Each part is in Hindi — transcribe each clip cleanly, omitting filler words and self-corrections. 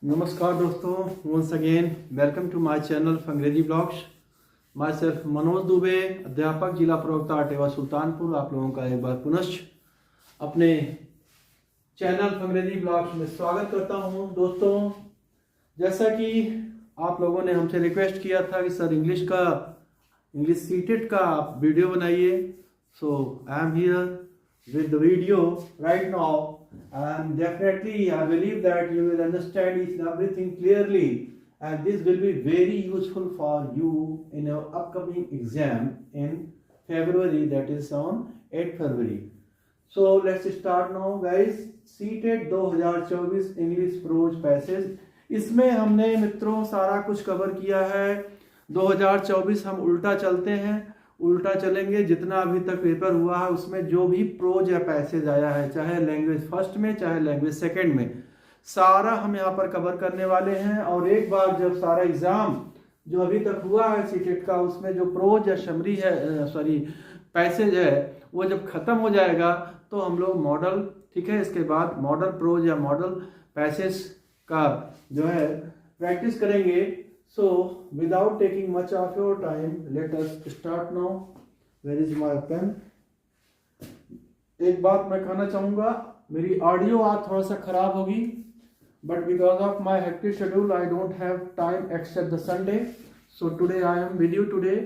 नमस्कार दोस्तों, once again welcome to my channel Angrezi blogs. Myself Manoj Dubey, अध्यापक जिला प्रवक्ता टेवा सुल्तानपुर। आप लोगों का एक बार पुनश्च अपने चैनल अंग्रेजी ब्लॉग्स में स्वागत करता हूं। दोस्तों, जैसा कि आप लोगों ने हमसे रिक्वेस्ट किया था कि सर इंग्लिश सीटेट का आप वीडियो बनाइए, so I am here with the video right now, and definitely I believe that you will understand each and everything clearly, and this will be very useful for you in your upcoming exam in February, that is on 8 February. So let's start now guys. CTET 2024 English pros passage, इसमें हमने मित्रों सारा कुछ कवर किया है। 2024 हम उल्टा चलते हैं, उल्टा चलेंगे। जितना अभी तक पेपर हुआ है उसमें जो भी प्रोज या पैसेज आया है, चाहे लैंग्वेज फर्स्ट में चाहे लैंग्वेज सेकंड में, सारा हम यहाँ पर कवर करने वाले हैं। और एक बार जब सारा एग्जाम जो अभी तक हुआ है सीटेट का, उसमें जो प्रोज या समरी है पैसेज है, वो जब खत्म हो जाएगा तो हम लोग मॉडल, ठीक है, इसके बाद मॉडल प्रोज या मॉडल पैसेज का जो है प्रैक्टिस करेंगे। So, without taking much of your time, let us start now. Where is my pen? एक बात मैं कहना चाहूँगा, मेरी ऑडियो आज थोड़ा सा खराब होगी, but because of my hectic schedule, I don't have time except the Sunday. So today I am with you today,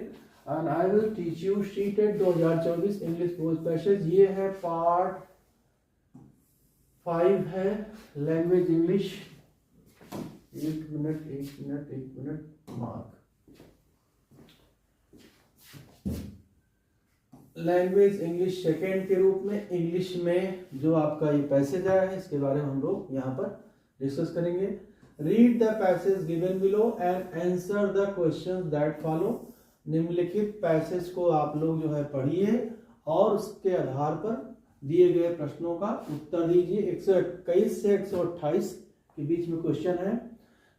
and I will teach you CTET 2024 English Prose Passage। ये है पार्ट 5 है, लैंग्वेज इंग्लिश। एक minute mark. Language English second के रूप में इंग्लिश में जो आपका ये पैसेज आया है, इसके बारे में हम लोग यहाँ पर डिस्कस करेंगे। Read the passage given below and answer the questions that follow. निम्नलिखित पैसेज को आप लोग जो है पढ़िए और उसके आधार पर दिए गए प्रश्नों का उत्तर दीजिए। 121 से 128 के बीच में क्वेश्चन है।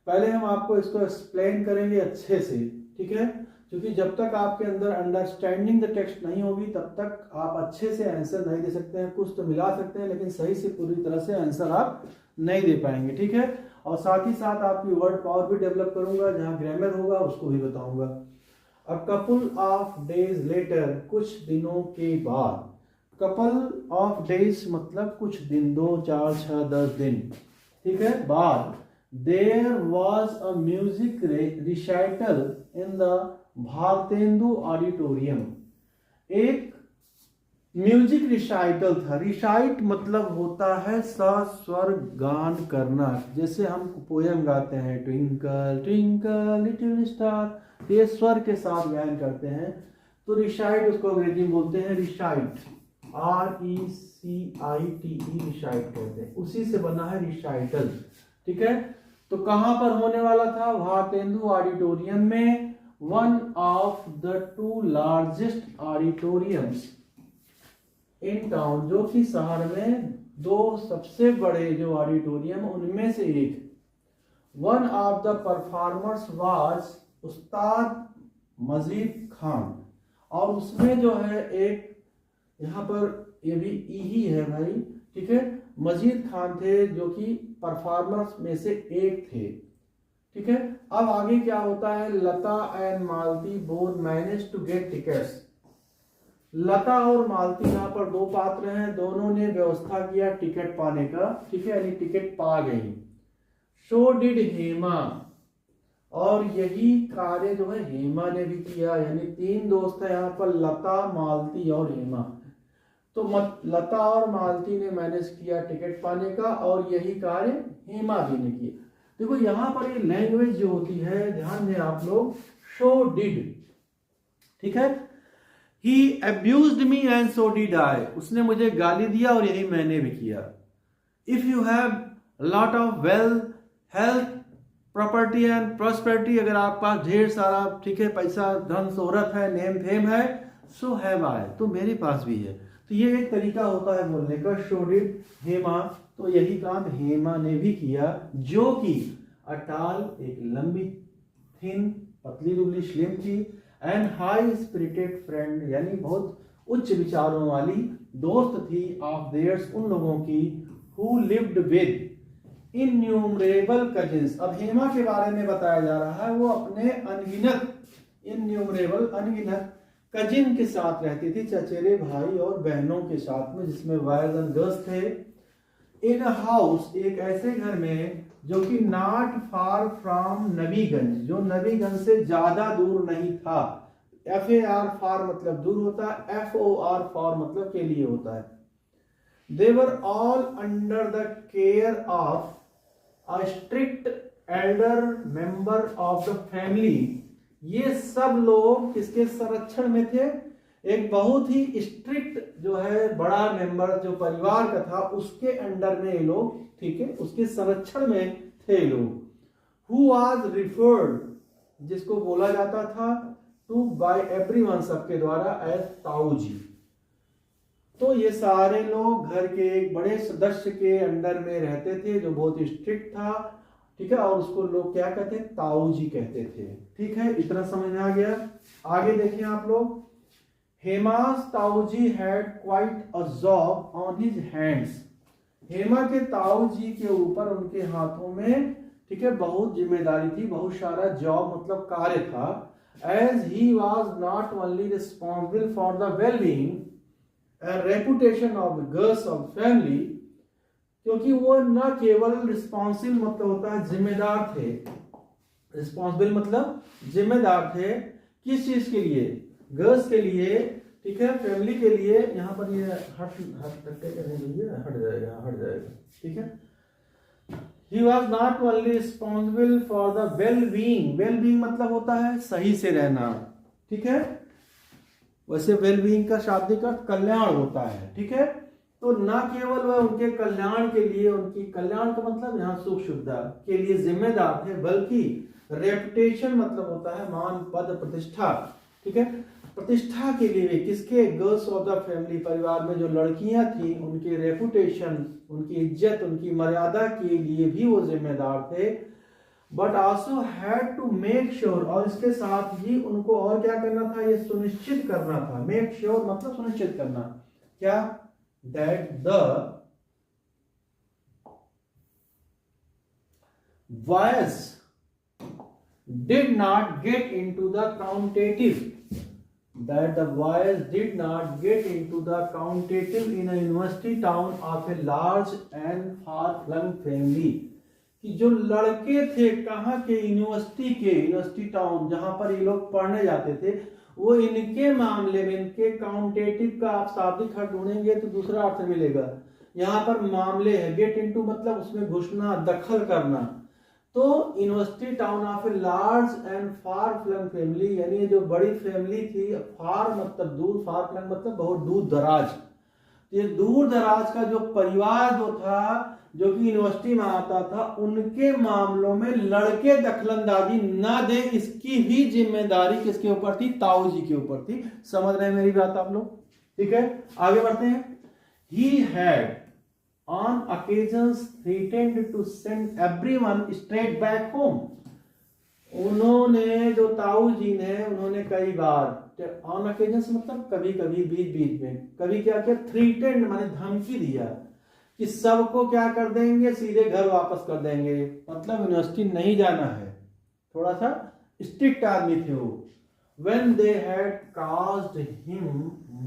पहले हम आपको इसको एक्सप्लेन करेंगे अच्छे से, ठीक है, क्योंकि जब तक आपके अंदर अंडरस्टैंडिंग द टेक्स्ट नहीं होगी तब तक आप अच्छे से आंसर नहीं दे सकते हैं। कुछ तो मिला सकते हैं लेकिन सही से पूरी तरह से आंसर आप नहीं दे पाएंगे, ठीक है। और साथ ही साथ आपकी वर्ड पावर भी डेवलप करूंगा, जहां ग्रामर होगा उसको भी बताऊंगा। A couple of days later, कुछ दिनों के बाद। कपल ऑफ डेज मतलब कुछ दिन, 2, 4, 6, 10 दिन, ठीक है, बाद। There was a music recital in the Bharatendu auditorium. एक म्यूजिक रिसाइटल था। रिसाइट मतलब होता है सस्वर गान करना। जैसे हम पोयम गाते हैं, ट्विंकल ट्विंकल लिटिल स्टार, ये स्वर के साथ गायन करते हैं, तो रिसाइट उसको अंग्रेजी में बोलते हैं रिसाइट, RECITE, रिसाइट कहते हैं। उसी से बना है रिसाइटल, ठीक है। तो कहां पर होने वाला था? भारतेंदु ऑडिटोरियम में, one of the 2 largest auditoriums in town, जो कि शहर में 2 सबसे बड़े जो ऑडिटोरियम उनमें से एक। One of the performers was उस्ताद मजीद खान, और उसमें जो है एक, यहाँ पर ये भी ही है भाई, ठीक है, मजीद खान थे जो कि परफॉर्मर्स में से एक थे, ठीक है। अब आगे क्या होता है? Lata and Malti both manage to get tickets. Lata और मालती यहाँ पर 2 पात्र हैं, दोनों ने व्यवस्था किया टिकट पाने का, ठीक है, यानी टिकट पा गई। सो डिड हेमा, और यही कार्य जो है हेमा ने भी किया, यानी 3 दोस्त है यहाँ पर, लता, मालती और हेमा। तो लता और मालती ने मैनेज किया टिकट पाने का, और यही कार्य हेमा भी ने किया। देखो यहाँ पर ये लैंग्वेज जो होती है, ध्यान दें आप लोग, सो डिड, ठीक है। He abused me and so did I, उसने मुझे गाली दिया और यही मैंने भी किया। If you have lot of wealth, health, property and prosperity, अगर आपके पास ढेर सारा, ठीक है, पैसा, धन, शोहरत है, नेम फेम है, सो हैव आई, तो मेरे पास भी है। तो ये एक तरीका होता है बोलने का, सो डिड हेमा, तो यही काम हेमा ने भी किया, जो कि अटाल, एक लंबी, थिन, पतली दुबली, स्लिम थी, एंड हाई स्पिरिटेड फ्रेंड, यानी बहुत उच्च विचारों वाली दोस्त थी, ऑफ देयर्स, उन लोगों की, who lived with, innumerable cousins. अब हेमा के बारे में बताया जा रहा है, वो अपने अनगिनत, इन्यूमरेबल अनगिनत कजिन के साथ रहती थी, चचेरे भाई और बहनों के साथ में, जिसमें बॉयज एंड गर्ल्स थे। इन अ हाउस, एक ऐसे घर में जो कि नॉट फार फ्रॉम नबीगंज, जो नबीगंज से ज्यादा दूर नहीं था। FAR फार मतलब दूर होता है, FOR फॉर मतलब के लिए होता है। They were all under the care of a strict elder member of the family। ये सब लोग किसके संरक्षण में थे? एक बहुत ही स्ट्रिक्ट जो है बड़ा मेंबर जो परिवार का था, उसके अंडर में ये लोग, ठीक है, उसके संरक्षण में थे लोग। Who was referred, जिसको बोला जाता था, to by everyone, सबके द्वारा, as ताऊ जी। तो ये सारे लोग घर के एक बड़े सदस्य के अंडर में रहते थे जो बहुत स्ट्रिक्ट था, ठीक है, और उसको लोग क्या कहते हैं? ताऊ जी कहते थे। ठीक है, इतना समझ में आ गया। आगे देखिए आप लोग। Hema's Tau ji had quite a job on his hands. Hema के ताऊ जी के ऊपर, उनके हाथों में, ठीक है, बहुत जिम्मेदारी थी, बहुत सारा जॉब मतलब कार्य था। As he was not only responsible for the well being reputation of girls of family, क्योंकि वो न केवल रिस्पॉन्सिबल मतलब होता है जिम्मेदार थे, रिस्पॉन्सिबल मतलब जिम्मेदार थे, किस चीज के लिए? गर्ल्स के लिए, ठीक है, फैमिली के लिए। यहाँ पर ये हट जाएगा, ठीक है। He was not only responsible for the well-being, well-being मतलब होता है सही से रहना, ठीक है, वैसे वेल बीइंग का शाब्दिक अर्थ कल्याण होता है, ठीक है। तो न केवल वह उनके कल्याण के लिए, उनकी कल्याण का मतलब यहाँ सुख सुविधा के लिए जिम्मेदार थे, बल्कि रेपुटेशन मतलब होता है मान, पद, प्रतिष्ठा, ठीक है, प्रतिष्ठा के लिए भी, किसके? गर्ल्स ऑफ द फैमिली, परिवार में जो लड़कियां थी, उनके रेपुटेशन, उनकी इज्जत, उनकी मर्यादा के लिए भी वो जिम्मेदार थे। But also had to make sure, और इसके साथ ही उनको और क्या करना था? ये सुनिश्चित करना था। मेक श्योर मतलब सुनिश्चित करना, क्या? That the boys did not get into the काउंटेटिव, that the boys did not get into the countative in a university town of a large and far-flung family। कि जो लड़के थे कहाँ के? यूनिवर्सिटी के, यूनिवर्सिटी टाउन जहां पर ये लोग पढ़ने जाते थे, वो इनके मामले में, इनके काउंटेटिव का आप शाब्दिक अर्थ ढूंढेंगे तो दूसरा अर्थ मिलेगा। यहाँ पर मामले है, गेट इनटू मतलब उसमें घुसना, दखल करना। तो university town of a large and far flung family, यानी जो बड़ी फैमिली थी, फार मतलब दूर, फार फ्लंग मतलब बहुत दूर दराज। ये दूर दराज का जो परिवार जो था, जो कि यूनिवर्सिटी में आता था, उनके मामलों में लड़के दखलंदाजी ना दे, इसकी भी जिम्मेदारी किसके ऊपर थी? ताऊ जी के ऊपर थी। समझ रहे हैं मेरी बात आप लोग? ठीक है, आगे बढ़ते हैं। He had on occasions threatened to send everyone straight back home। उन्होंने, जो ताऊ जी ने, उन्होंने कई बार, ऑन occasions मतलब कभी कभी, बीच बीच में, कभी क्या किया? थ्रीटेंड माने धमकी दिया कि सबको क्या कर देंगे? सीधे घर वापस कर देंगे, मतलब यूनिवर्सिटी नहीं जाना है। थोड़ा सा स्ट्रिक्ट आदमी थे वो। When they had caused him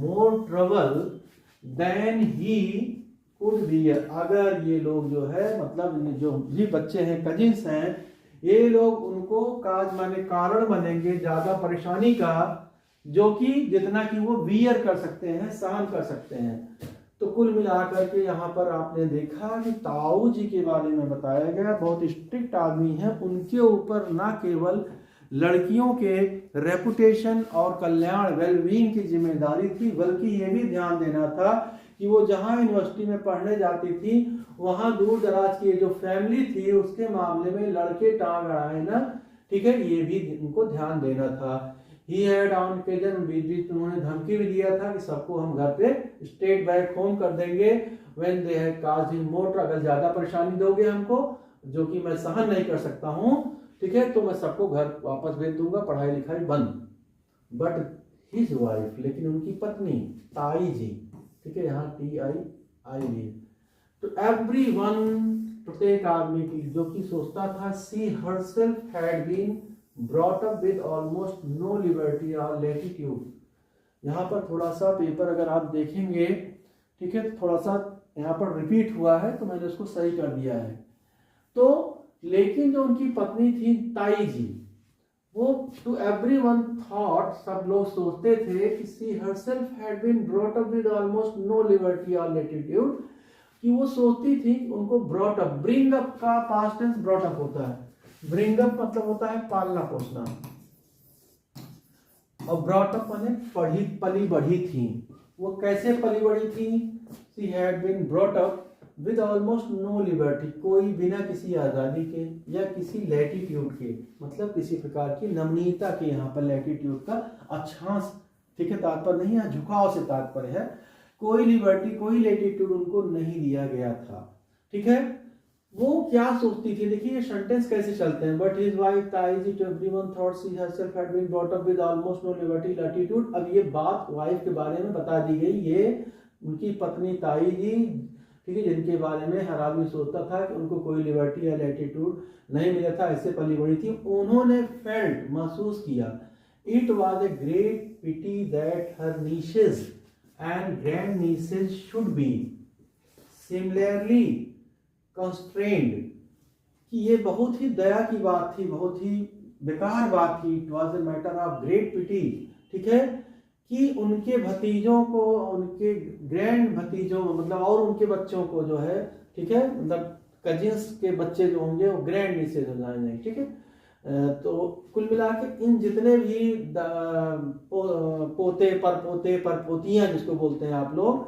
more trouble than he could bear, अगर ये लोग जो है, मतलब जो भी बच्चे हैं, कजिन्स हैं, ये लोग उनको काज माने कारण बनेंगे ज्यादा परेशानी का, जो कि जितना कि वो बियर कर सकते हैं, सहन कर सकते हैं। तो कुल मिलाकर के यहाँ पर आपने देखा कि ताऊ जी के बारे में बताया गया, बहुत स्ट्रिक्ट आदमी है, उनके ऊपर ना केवल लड़कियों के रेपुटेशन और कल्याण, वेलबींग की जिम्मेदारी थी, बल्कि ये भी ध्यान देना था कि वो जहाँ यूनिवर्सिटी में पढ़ने जाती थी, वहाँ दूर दराज की जो फैमिली थी, उसके मामले में लड़के टांग अड़ाए ना, ठीक है, ये भी उनको ध्यान देना था। He had on occasion, बीच बीच उन्होंने धमकी भी दिया था कि सबको हम घर पे स्ट्रेट बैक होम कर देंगे। When they had caused him more, अगर ज्यादा परेशानी दोगे हमको, जो कि मैं सहन नहीं कर सकता हूँ, ठीक है, तो मैं सबको घर वापस भेज दूंगा, पढ़ाई लिखाई बंद। बट हिज वाइफ, लेकिन उनकी पत्नी ताई जी, ठीक है, यहाँ TII, तो एवरीवन प्रत्येक आदमी की जो कि सोचता था she herself had been brought up with almost no liberty और लैटिट्यूड। यहाँ पर थोड़ा सा पेपर अगर आप देखेंगे, ठीक है, तो थोड़ा सा यहाँ पर रिपीट हुआ है तो मैंने उसको सही कर दिया है। तो लेकिन जो उनकी पत्नी थी ताई जी, वो टू एवरीवन थॉट, सब लोग सोचते थे कि she herself had been brought up with almost no liberty और लैटिट्यूड, कि वो सोचती थी उनको ब्रॉट अप, ब्रिंग अप का पास्ट टेंस ब्रॉट अप होता है, ब्रिंग अप मतलब होता है पालना पोसना, और ब्रॉट अप माने पढ़ी पली बढ़ी थी। वो कैसे पली बढ़ी थी? She had been brought up with almost no liberty, कोई बिना किसी आज़ादी के या किसी लैटिट्यूड के, मतलब किसी प्रकार की नमनीयता के, यहाँ पर लैटिट्यूड का अक्षांश, ठीक है, तात्पर्य नहीं है, झुकाव से तात्पर्य है, कोई लिबर्टी कोई लैटिट्यूड उनको नहीं दिया गया था, ठीक है। वो क्या सोचती थी, देखिए ये सेंटेंस कैसे चलते हैं, but his wife Tai ji to everyone thought she herself had been brought up with almost no liberty latitude. अब ये बात वाइफ के बारे में बता दी गई, ये उनकी पत्नी ताई जी, ठीक है, जिनके बारे में हर आदमी सोचता था कि उनको कोई लिबर्टी या लैटिट्यूड नहीं मिला था, ऐसे पली बड़ी थी। उन्होंने फेल्ट, महसूस किया, it was a great pity that her nieces and grand nieces should be similarly constrained, कि ये बहुत ही दया की बात थी, बहुत ही बेकार बात थी। It was a matter of great pity, ठीक है, कि उनके भतीजों को, उनके ग्रैंड भतीजों मतलब और उनके बच्चों को जो है, ठीक है, मतलब कजिन्स के बच्चे जो होंगे वो ग्रैंड नीसेज हो जाएंगे, ठीक है। तो कुल मिला के इन जितने भी पोते पर पोतियां जिसको बोलते हैं आप लोग,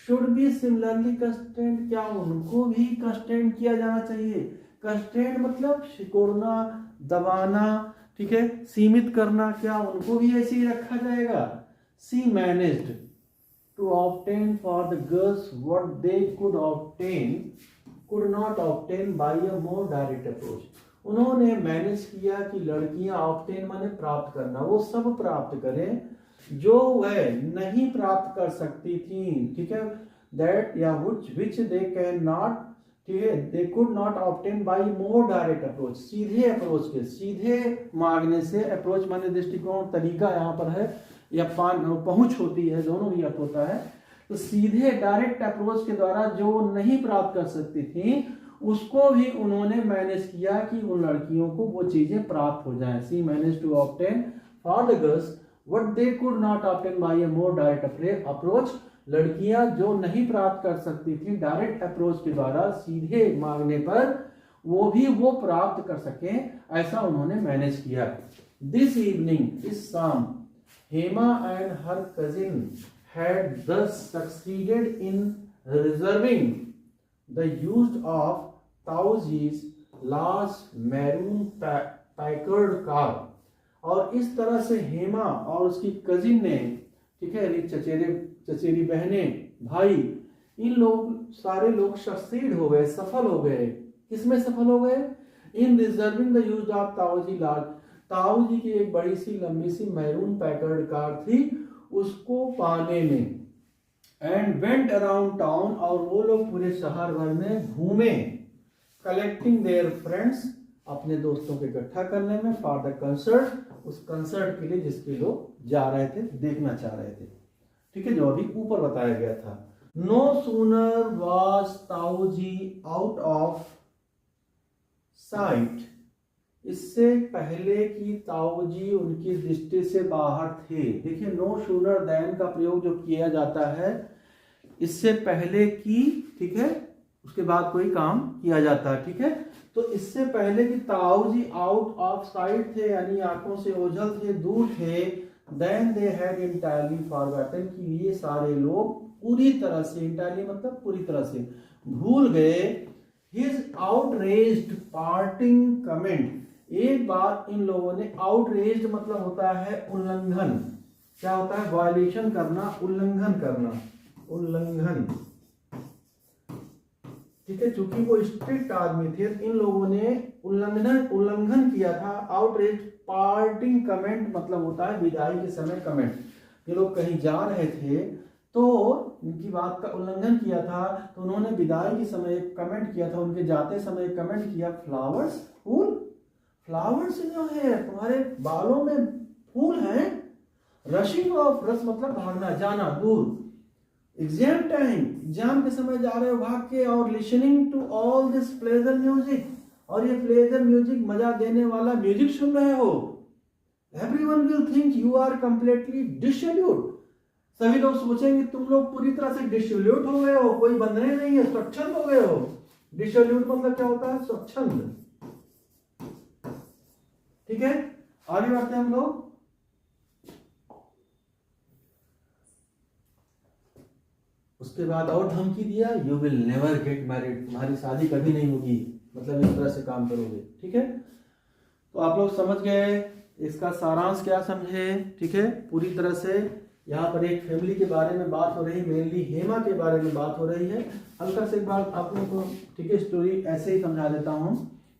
शुड बी सिमिलरली कंस्ट्रेंट, क्या उनको भी कंस्ट्रेंट किया जाना चाहिए। कंस्ट्रेंट मतलब सिकोड़ना, दबाना, ठीक है, सीमित करना, क्या उनको भी ऐसे ही रखा जाएगा। She managed to obtain for the girls what they could not obtain by a more direct approach. उन्होंने मैनेज किया कि लड़कियां ऑब्टेन माने प्राप्त करना, वो सब प्राप्त करें जो वह नहीं प्राप्त कर सकती थी, ठीक है, दैट या विच दे कैन नॉट, ठीक है, दे could not obtain bye more direct approach, सीधे अप्रोच के, सीधे मांगने से, अप्रोच माने दृष्टिकोण, तरीका यहाँ पर है, या पहुंच होती है, दोनों ही अर्थ होता है। तो सीधे डायरेक्ट अप्रोच के द्वारा जो नहीं प्राप्त कर सकती थी उसको भी उन्होंने मैनेज किया कि उन लड़कियों को वो चीजें प्राप्त हो जाएं। She manage to obtain for the girls what they could not obtain by a more direct approach, लड़कियां जो नहीं प्राप्त कर सकती थी डायरेक्ट अप्रोच के द्वारा, सीधे मांगने पर वो भी वो प्राप्त कर सके, ऐसा उन्होंने मैनेज किया। दिस इवनिंग, इस शाम, Hema and her cousin had thus succeeded in reserving the use of Taoji's large maroon Packard car, और इस तरह से हेमा और उसकी कजिन ने, ठीक है, चचेरी बहनें, भाई, इन लोग सारे लोग सक्सीड हो गए, सफल हो गए। किसमें सफल हो गए? In reserving the use of Tauji large, Tauji की एक बड़ी सी लंबी सी मैरून पैकर्ड कार थी, उसको पाने में। एंड वेंट अराउंड टाउन, और वो लोग पूरे शहर भर में घूमे, कलेक्टिंग देयर फ्रेंड्स, अपने दोस्तों को इकट्ठा करने में, फॉर द कंसर्ट, उस कंसर्ट के लिए जिसके लोग जा रहे थे, देखना चाह रहे थे, ठीक है, जो अभी ऊपर बताया गया था। नो सूनर वॉज ताऊजी आउट ऑफ साइट, इससे पहले कि ताऊजी उनकी दृष्टि से बाहर थे। देखिए, नो सूनर देन का प्रयोग जो किया जाता है, इससे पहले कि, ठीक है, उसके बाद कोई काम किया जाता है, ठीक है। तो इससे पहले कि ताऊजी आउट ऑफ साइट थे, यानी आंखों से ओझल थे, दूर थे, then they had entirely forgotten, कि ये सारे लोग पूरी तरह से, इंटायरली मतलब पूरी तरह से, भूल गए हिज आउटरेज्ड पार्टिंग कमेंट। एक बार इन लोगों ने, आउटरेज्ड मतलब होता है उल्लंघन, क्या होता है? वायलेशन करना, उल्लंघन करना, उल्लंघन, ठीक है। चूंकि वो स्ट्रिक्ट आदमी थे, इन लोगों ने उल्लंघन किया था। आउटरेज्ड पार्टिंग कमेंट मतलब होता है विदाई के समय कमेंट। ये लोग कहीं जा रहे थे तो उनकी बात का उल्लंघन किया था, तो उन्होंने विदाई के समय एक कमेंट किया था, उनके जाते समय एक कमेंट किया, फ्लावर्स फूल, फ्लावर्स जो है तुम्हारे बालों में फूल हैं, रशिंग ऑफ, रस मतलब भागना, जाना, दूर, एग्जाम टाइम, एग्जाम के समय जा रहे हो भाग के, और listening to all this pleasure music, और ये प्लेजर म्यूजिक मजा देने वाला म्यूजिक सुन रहे हो, everyone will think you are completely dissolute, सभी लोग सोचेंगे तुम लोग पूरी तरह से डिसोल्यूट हो गए हो, कोई बंधने नहीं है, स्वच्छंद हो गए हो। डिसोल्यूट मतलब क्या होता है? स्वच्छंद। ठीक है, आगे बढ़ते हैं हम लोग। उसके बाद और धमकी दिया, you will never get married, तुम्हारी शादी कभी नहीं होगी, मतलब इस तरह से काम करोगे। ठीक है, तो आप लोग समझ गए, इसका सारांश क्या समझे? ठीक है, पूरी तरह से यहाँ पर एक फैमिली के बारे में बात हो रही, मेनली हेमा के बारे में बात हो रही है। हल्का से एक बार आप लोग को, ठीक है, स्टोरी ऐसे ही समझा देता हूँ।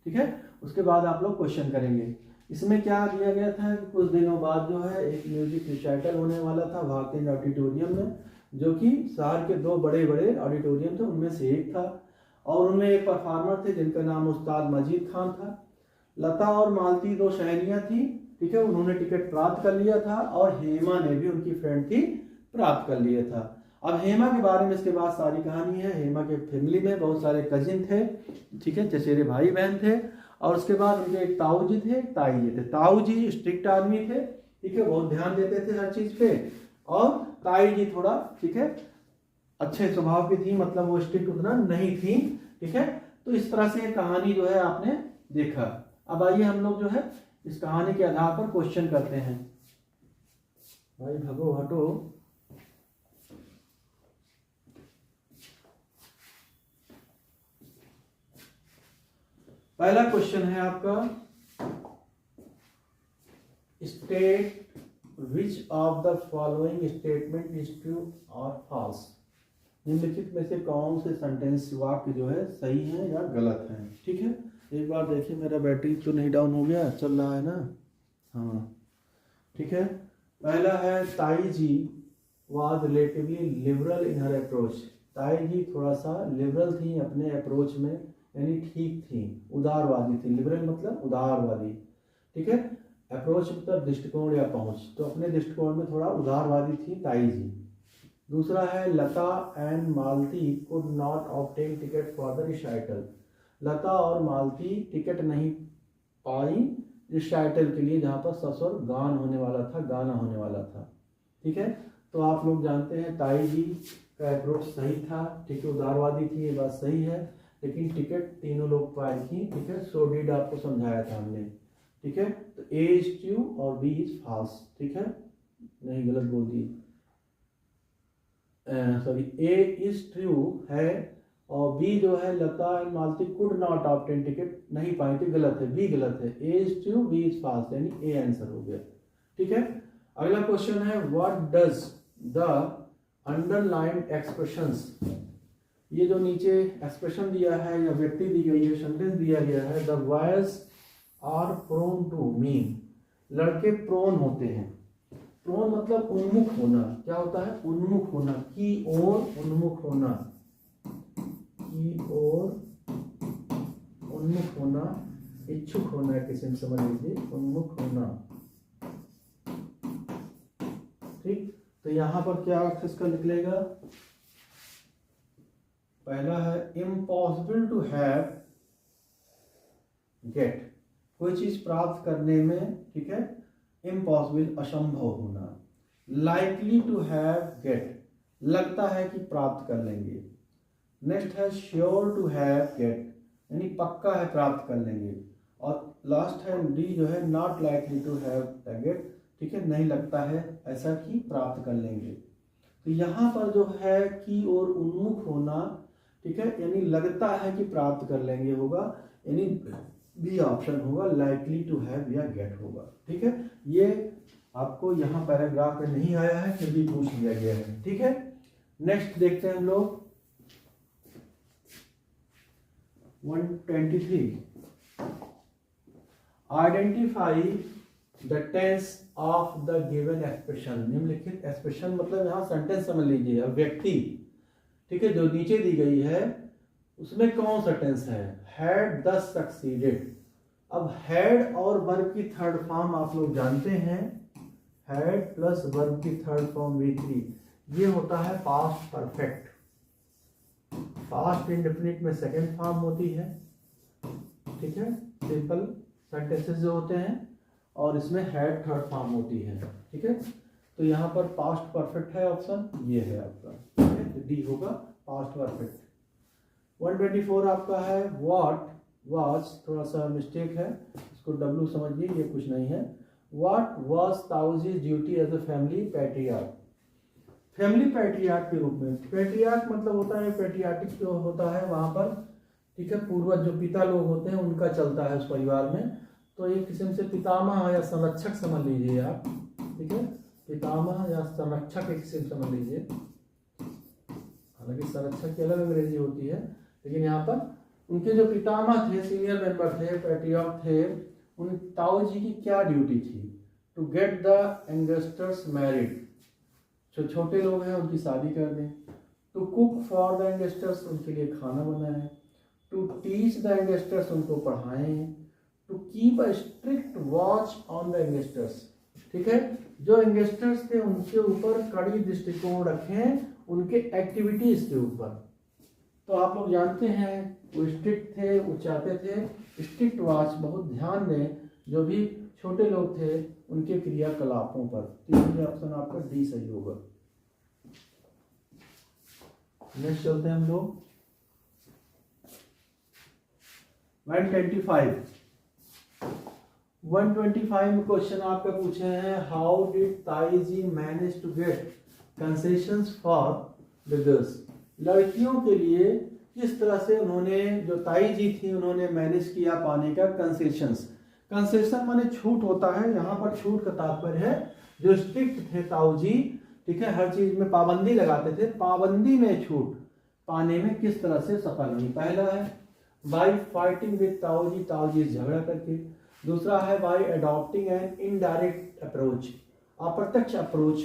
ठीक है, उसके बाद आप लोग क्वेश्चन करेंगे। इसमें क्या दिया गया था कि कुछ दिनों बाद जो है एक म्यूजिक रिसाइटल होने वाला था भारतीय ऑडिटोरियम में, जो कि शहर के 2 बड़े बड़े ऑडिटोरियम थे, उनमें से एक था, और उनमें एक परफॉर्मर थे जिनका नाम उस्ताद मजीद खान था। लता और मालती 2 सहेलियां थी। ठीक है, उन्होंने टिकट प्राप्त कर लिया था, और हेमा ने भी, उनकी फ्रेंड थी, प्राप्त कर लिया था। अब हेमा के बारे में इसके बाद सारी कहानी है। हेमा के फैमिली में बहुत सारे कजिन थे, ठीक है, चचेरे भाई बहन थे, और उसके बाद उनके एक ताऊ जी थे, एक ताई जी थे। ताऊ जी स्ट्रिक्ट आदमी थे, ठीक है, बहुत ध्यान देते थे हर चीज पे, और ताई जी थोड़ा, ठीक है, अच्छे स्वभाव की थी, मतलब वो स्ट्रिक्ट उतना नहीं थी। ठीक है, तो इस तरह से कहानी जो है आपने देखा। अब आइए हम लोग जो है इस कहानी के आधार पर क्वेश्चन करते हैं। भाई भगो हटो। पहला क्वेश्चन है आपका, state which of the following statement is true और फॉल्स। निम्नलिखित में से कौन से सेंटेंस, वाक्य जो है सही है या गलत है। ठीक है, एक बार देखिए मेरा बैटरी तो नहीं डाउन हो गया, चल रहा है ना। हाँ, ठीक है, पहला है, Tai ji was relatively liberal in her approach. Tai ji थोड़ा सा लिबरल थी अपने अप्रोच में, यानी ठीक थी, उदारवादी थी। लिबरल मतलब उदारवादी। ठीक है, अप्रोच मतलब दृष्टिकोण या पहुंच, तो अपने दृष्टिकोण में थोड़ा उदारवादी थी ताई जी। दूसरा है, Lata and Malti could not obtain ticket for the recital. Lata और मालती टिकट नहीं पाई रिसाइटल के लिए, जहाँ पर ससुर गान होने वाला था, गाना होने वाला था। ठीक है, तो आप लोग जानते हैं ताई जी का अप्रोच सही था, ठीक है, उदारवादी थी, ये बात सही है, लेकिन टिकट तीनों लोग पाई थी। ठीक है, सो डिड आपको समझाया था हमने। ठीक है, तो ए इज ट्रू और बी इज फॉल्स। ठीक है, नहीं गलत बोल दी, सॉरी, ए इज ट्रू है, और बी जो है, Lata and Malti could not obtain ticket, नहीं पाई थी, गलत है, बी गलत है। A is true, B is false, यानी ए आंसर हो गया। ठीक है, अगला क्वेश्चन है, what does the underlined expressions. ये जो नीचे एक्सप्रेशन दिया है या व्यक्ति दी गई है, सेंटेंस दिया गया है, the boys are prone to mean, लड़के प्रोन होते हैं। प्रोन मतलब उन्मुख होना, क्या होता है? उन्मुख होना, की ओर उन्मुख होना, की ओर उन्मुख होना, इच्छुक होना है किसी में, समझ लीजिए, उन्मुख होना। ठीक, तो यहां पर क्या अर्थ इसका निकलेगा? पहला है, इम्पॉसिबल टू हैव गेट, कोई चीज प्राप्त करने में, ठीक है, इम्पॉसिबल असंभव होना। लाइकली टू हैव गेट, लगता है कि प्राप्त कर लेंगे। नेक्स्ट है, श्योर टू हैव गेट, यानी पक्का है प्राप्त कर लेंगे। और लास्ट है डी जो है, not likely to have get, ठीक है, नहीं लगता है ऐसा कि प्राप्त कर लेंगे। तो यहाँ पर जो है की ओर उन्मुख होना, ठीक है, यानी लगता है कि प्राप्त कर लेंगे होगा, यानी बी ऑप्शन होगा, लाइकली टू हैव या गेट होगा। ठीक है, ये आपको यहाँ पैराग्राफ में नहीं आया है, फिर भी पूछ लिया गया है। ठीक है, नेक्स्ट देखते हैं हम लोग 123, identify the tense of the given expression, निम्नलिखित एक्सप्रेशन मतलब यहाँ सेंटेंस समझ लीजिए, अब व्यक्ति, ठीक है, जो नीचे दी गई है उसमें कौन सा टेंस है, हैड दस सक्सीडेड। अब हैड और वर्ब की थर्ड फॉर्म आप लोग जानते हैं, हैड प्लस वर्ब की थर्ड फॉर्म V3, ये होता है पास्ट परफेक्ट। पास्ट इंडेफिनिट में सेकंड फॉर्म होती है, ठीक है, सिंपल सेंटेंसेस जो होते हैं, और इसमें हैड थर्ड फॉर्म होती है, ठीक है। तो यहाँ पर पास्ट परफेक्ट है, ऑप्शन ये है आपका, ठीक है, डी होगा पास्ट परफेक्ट। 124 आपका है व्हाट वाज, थोड़ा सा मिस्टेक है, इसको डब्ल्यू समझिए, ये कुछ नहीं है। What was Tauji's duty as a family patriarch, family patriarch के रूप में। पैट्रियार्क मतलब होता है, पैट्रियार्टिक जो होता है वहां पर, ठीक है, पूर्वज जो पिता लोग होते हैं उनका चलता है उस परिवार में, तो एक किस्म से पितामह या संरक्षक समझ लीजिए आप, ठीक है, पितामह या संरक्षक एक किस्म समझ लीजिए, हालांकि संरक्षक की अलग अंग्रेजी होती है, लेकिन यहाँ पर उनके जो पितामह थे, सीनियर मेंबर थे, पैट्रियार्क थे, उन ताऊ जी की क्या ड्यूटी थी, to get the youngsters married, जो छोटे लोग हैं उनकी शादी कर दें, to cook for the youngsters, उनके लिए खाना बनाएं, टू टीच द यंगस्टर्स, उनको पढ़ाएं, to keep a strict watch on the youngsters, ठीक है, जो यंगस्टर्स थे उनके ऊपर कड़ी दृष्टिकोण रखें, उनके एक्टिविटीज के ऊपर। तो आप लोग जानते हैं वो स्ट्रिक्ट थे, वो चाहते थे स्ट्रिक्ट वॉच, बहुत ध्यान दें जो भी छोटे लोग थे उनके क्रियाकलापों पर। तीसरी ऑप्शन आपका डी सही होगा। नेक्स्ट चलते हैं हम लोग 125 में क्वेश्चन आपका पूछे हैं, how did Taiji manage to get concessions for the girls, लड़कियों के लिए किस तरह से उन्होंने, जो ताई जी थी, उन्होंने मैनेज किया पाने का कंसेशंस। कंसेशन माने छूट होता है, यहाँ पर छूट का तात्पर्य है जो स्ट्रिक्ट थे ताऊ जी, ठीक है, हर चीज में पाबंदी लगाते थे, पाबंदी में छूट पाने में किस तरह से सफल हुई। पहला है बाय फाइटिंग विद ताऊ जी झगड़ा करके। दूसरा है bye adopting an indirect approach, अप्रत्यक्ष अप्रोच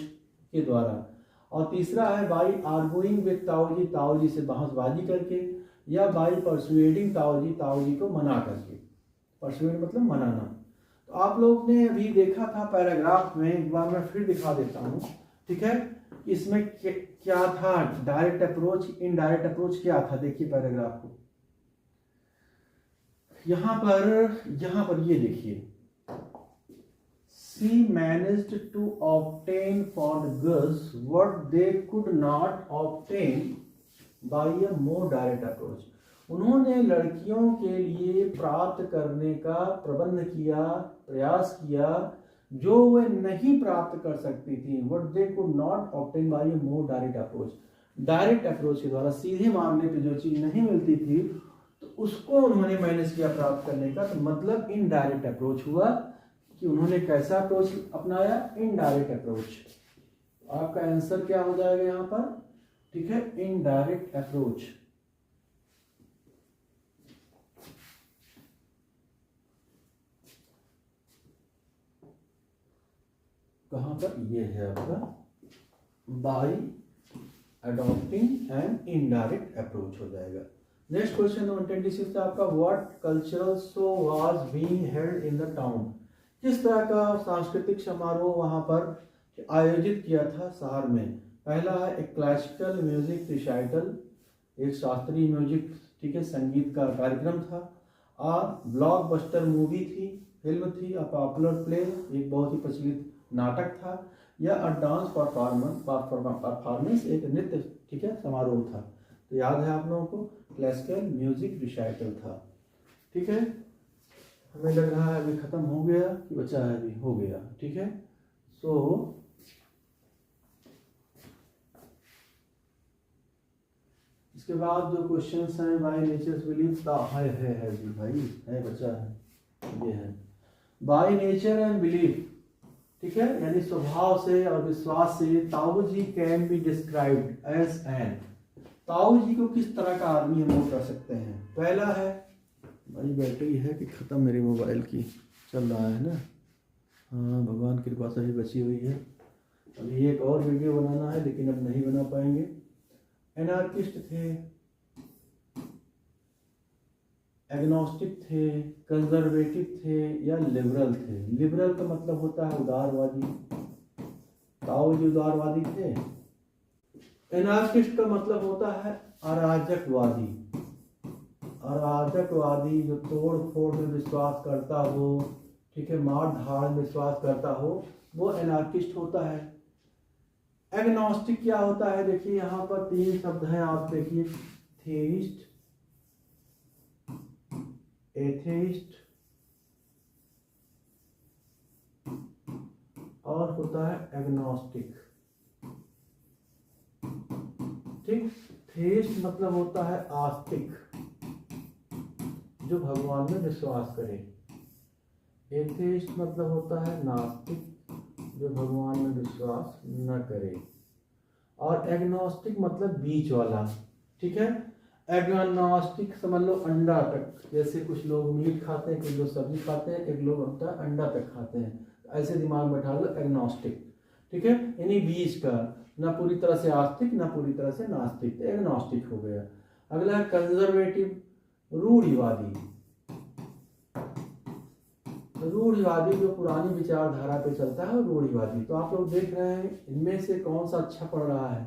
के द्वारा। और तीसरा है बाई आर्गुइंग विद ताऊ जी से बहसबाजी करके, या बाई परसुएडिंग ताऊ जी को मना करके। परसुएड मतलब मनाना। तो आप लोग ने अभी देखा था पैराग्राफ में, एक बार मैं फिर दिखा देता हूँ, ठीक है, इसमें क्या था, डायरेक्ट अप्रोच, इनडायरेक्ट अप्रोच क्या था, देखिए पैराग्राफ को। यहाँ पर ये देखिए, she managed to obtain for the girls what they could not obtain by a more direct approach. उन्होंने लड़कियों के लिए प्राप्त करने का प्रबंध किया, प्रयास किया, जो वे नहीं प्राप्त कर सकती थी, what they could not obtain by a more direct approach. Direct approach के द्वारा सीधे मामले पे जो चीज नहीं मिलती थी तो उसको उन्होंने मैनेज किया प्राप्त करने का, तो मतलब इनडायरेक्ट अप्रोच हुआ कि उन्होंने कैसा अप्रोच अपनाया, इनडायरेक्ट अप्रोच। आपका आंसर क्या हो जाएगा यहाँ पर, ठीक है, इनडायरेक्ट अप्रोच। कहां पर, ये है आपका bye adopting and indirect approach हो जाएगा। नेक्स्ट क्वेश्चन 126 आपका, what cultural show was being held in the town, किस तरह का सांस्कृतिक समारोह वहां पर आयोजित किया था शहर में। पहला है एक क्लासिकल म्यूजिक रिसाइटल, एक शास्त्रीय म्यूजिक, ठीक है, संगीत का कार्यक्रम था। और ब्लॉकबस्टर मूवी थी, फिल्म थी, अ पॉपुलर प्ले, एक बहुत ही प्रचलित नाटक था, या अ डांस परफॉर्मेंस, एक नृत्य, ठीक है, समारोह था। तो याद है आप लोगों को, क्लासिकल म्यूजिक रिसाइटल था, ठीक है। हमें लग रहा है अभी खत्म हो गया कि बचा है, अभी हो गया, ठीक है। सो इसके बाद जो क्वेश्चंस हैं, बाय नेचर्स बिलीफ है जी भाई, है, बचा है, ये है बाय नेचर एंड बिलीफ, ठीक है, यानी स्वभाव से और विश्वास से Tau ji can be described as an, Tau ji को किस तरह का आदमी हम लोग कर सकते हैं। पहला है, भाई बैटरी है कि खत्म मेरी मोबाइल की, चल रहा है ना, हाँ, भगवान की कृपा से भी बची हुई है। अभी एक और वीडियो बनाना है लेकिन अब नहीं बना पाएंगे। एनार्किस्ट थे, एग्नोस्टिक थे, कंजर्वेटिव थे या लिबरल थे। लिबरल का मतलब होता है उदारवादी, ताओ जी उदारवादी थे। एनार्किस्ट का मतलब होता है अराजकवादी। अराजकवादी जो तोड़ फोड़ में विश्वास करता हो, ठीक है, मार धाड़ में विश्वास करता हो, वो एनार्किस्ट होता है। एग्नोस्टिक क्या होता है? देखिए यहाँ पर 3 शब्द हैं, आप देखिए, थेइस्ट, एथेइस्ट और होता है एग्नोस्टिक। ठीक, थेइस्ट मतलब होता है आस्तिक, जो भगवान में विश्वास करे। एथेइस्ट मतलब होता है नास्तिक, जो भगवान में विश्वास न करे। और एग्नोस्टिक मतलब बीच वाला। ठीक है, एग्नोस्टिक समझ लो अंडा तक, जैसे कुछ लोग मीट खाते हैं, कुछ लोग सब्जी खाते हैं, एक लोग होता है अंडा तक खाते हैं, ऐसे दिमाग में बैठा लो एग्नोस्टिक। ठीक है, यानी बीच का, ना पूरी तरह से आस्तिक ना पूरी तरह से नास्तिक, तो एग्नोस्टिक हो गया। अगला है कंजर्वेटिव, रूढ़िवादी। रूढ़िवादी जो पुरानी विचारधारा पे चलता है, रूढ़िवादी। तो आप लोग देख रहे हैं इनमें से कौन सा अच्छा पढ़ रहा है,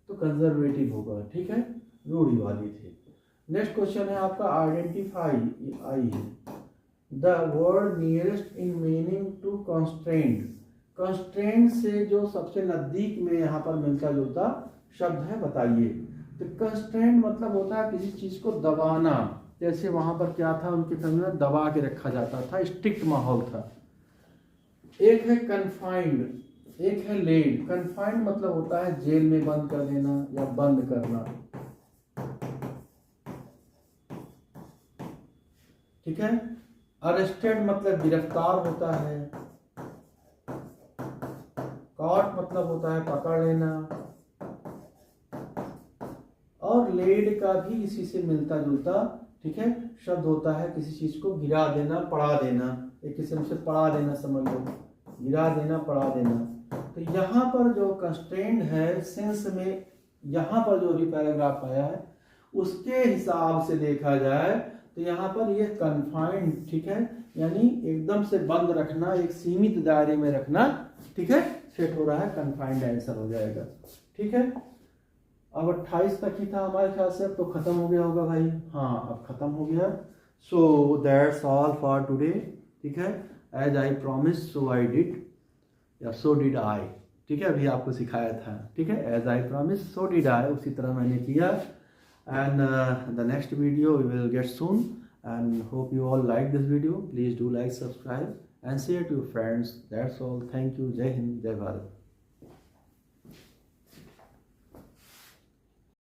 तो कंजर्वेटिव होगा। ठीक है, रूढ़िवादी थे। नेक्स्ट क्वेश्चन है आपका आइडेंटिफाई, आई है the word nearest in meaning to constraint. Constraint से जो सबसे नजदीक में यहाँ पर मिलता जुलता शब्द है, बताइए। तो कंस्ट्रेंट मतलब होता है किसी चीज को दबाना। जैसे वहां पर क्या था, उनके समय में दबा के रखा जाता था, स्ट्रिक्ट माहौल था। एक है कन्फाइंड, एक है लेड। कन्फाइंड मतलब होता है जेल में बंद कर देना या बंद करना। ठीक है, अरेस्टेड मतलब गिरफ्तार होता है। कॉट मतलब होता है पकड़ लेना। और लेड का भी इसी से मिलता जुलता, ठीक है, शब्द होता है किसी चीज को गिरा देना, पड़ा देना। एक किस्म से पड़ा देना समझ लो, गिरा देना, पड़ा देना। तो यहाँ पर जो कंस्ट्रेंट है सेंस में, यहाँ पर जो भी पैराग्राफ आया है उसके हिसाब से देखा जाए तो यहाँ पर ये कन्फाइंड, ठीक है, यानी एकदम से बंद रखना, एक सीमित दायरे में रखना, ठीक है, सेट हो रहा है, कन्फाइंड आंसर हो जाएगा। ठीक है, अब 28 तक ही था हमारे ख्याल से, अब तो खत्म हो गया होगा भाई। हाँ, अब खत्म हो गया। So that's all for today. ठीक है, as I promise so I did, या सो डिड आई। ठीक है, अभी आपको सिखाया था। ठीक है, as I promise so did I, उसी तरह मैंने किया। And the next video we will get soon, and hope you all like this video. Please do like, subscribe and share to friends. That's all, thank you. Jai Hind, जय भारत।